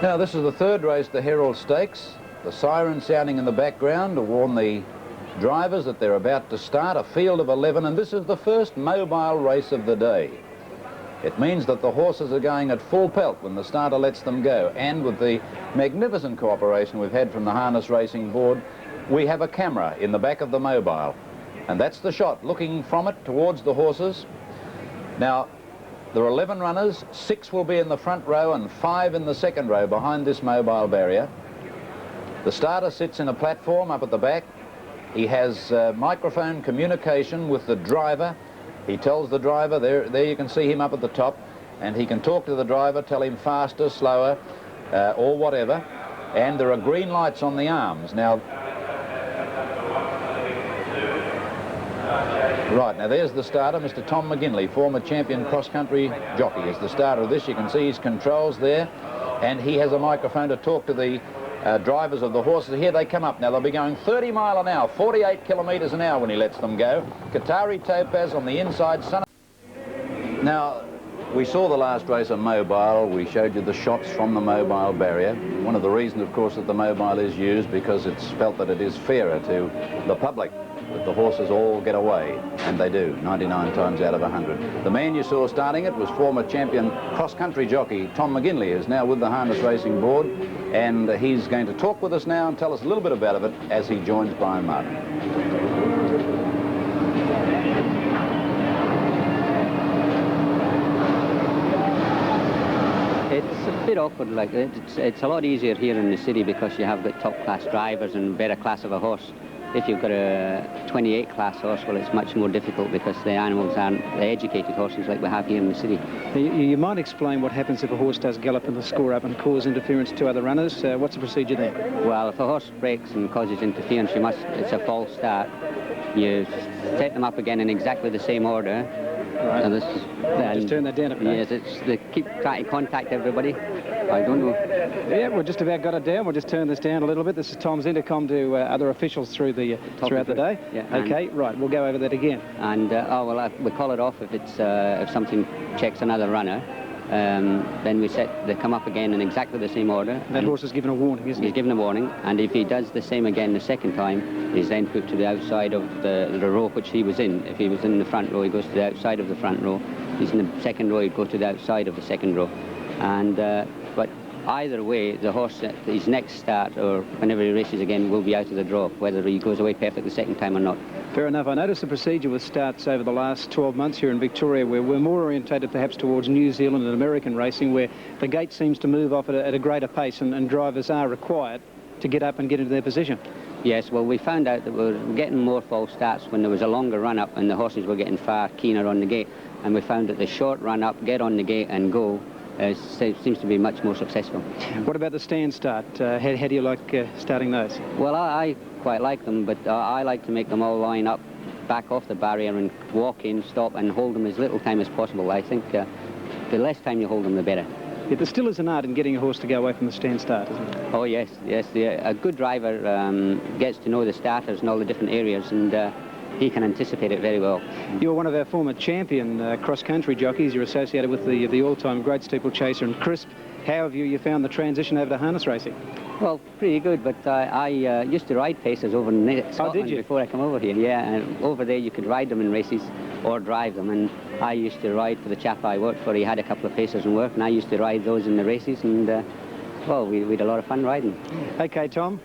Now, this is the third race, the Herald Stakes. The siren sounding in the background to warn the drivers that they're about to start a field of 11, and this is the first mobile race of the day. It means that the horses are going at full pelt when the starter lets them go, and with the magnificent cooperation we've had from the Harness Racing Board, we have a camera in the back of the mobile, and that's the shot looking from it towards the horses. Now, there are 11 runners, 6 will be in the front row and 5 in the second row behind this mobile barrier. The starter sits in a platform up at the back. He has microphone communication with the driver. He tells the driver, there you can see him up at the top, and he can talk to the driver, tell him faster, slower, or whatever. And there are green lights on the arms. Now, right, now there's the starter, Mr. Tom McGinley, former champion cross-country jockey, is the starter of this. You can see his controls there, and he has a microphone to talk to the drivers of the horses. Here they come up now. They'll be going 30 mile an hour, 48 kilometres an hour when he lets them go. Qatari Topaz on the inside. Now, we saw the last race on mobile. We showed you the shots from the mobile barrier. One of the reasons, of course, that the mobile is used because it's felt that it is fairer to the public, that the horses all get away, and they do, 99 times out of 100. The man you saw starting it was former champion cross-country jockey Tom McGinley, who's now with the Harness Racing Board, and he's going to talk with us now and tell us a little bit about it as he joins Brian Martin. It's a bit awkward, like it's a lot easier here in the city because you have got top-class drivers and better class of a horse. If you've got a 28 class horse, well, it's much more difficult because the animals aren't the educated horses like we have here in the city. You might explain what happens if a horse does gallop in the score up and cause interference to other runners. What's the procedure there? Well, if a horse breaks and causes interference, it's a false start. You set them up again in exactly the same order. Right. So just turn that down a bit. Yes, they keep trying to contact everybody. I don't know. Yeah, we've just about got it down. We'll just turn this down a little bit. This is Tom's intercom to other officials throughout the day. Yeah, okay, right. We'll go over that again. And we call it off if it's if something checks another runner. Then they come up again in exactly the same order. That horse is given a warning, isn't he? He's given a warning, and if he does the same again the second time, he's then put to the outside of the row which he was in. If he was in the front row, he goes to the outside of the front row. If he's in the second row, he'd go to the outside of the second row. And but either way, the horse at his next start or whenever he races again will be out of the draw, whether he goes away perfect the second time or not. Fair enough. I noticed the procedure with starts over the last 12 months here in Victoria, where we're more orientated perhaps towards New Zealand and American racing, where the gate seems to move off at a greater pace and drivers are required to get up and get into their position. Yes, well, we found out that we were getting more false starts when there was a longer run-up and the horses were getting far keener on the gate. And we found that the short run-up, get on the gate and go, seems to be much more successful. What about the stand start? How do you like starting those? Well, I quite like them, but I like to make them all line up back off the barrier and walk in, stop and hold them as little time as possible. I think the less time you hold them, the better. Yeah, there still is an art in getting a horse to go away from the stand start, isn't there? Oh, yes. A good driver gets to know the starters in all the different areas, and he can anticipate it very well. You're one of our former champion cross-country jockeys. You're associated with the all-time great steeplechaser and Crisp. How have you found the transition over to harness racing? Well, pretty good, but I used to ride pacers over in Scotland before I come over here. Yeah, and over there you could ride them in races or drive them, and I used to ride for the chap I worked for. He had a couple of pacers in work, and I used to ride those in the races, and well, we had a lot of fun riding. Okay, Tom.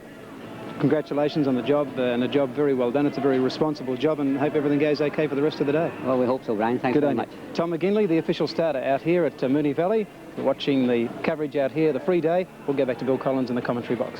Congratulations on the job, and a job very well done. It's a very responsible job, and hope everything goes okay for the rest of the day. Well, we hope so, Brian. Thanks very much. Tom McGinley, the official starter out here at Moonee Valley. We're watching the coverage out here, the free day. We'll go back to Bill Collins in the commentary box.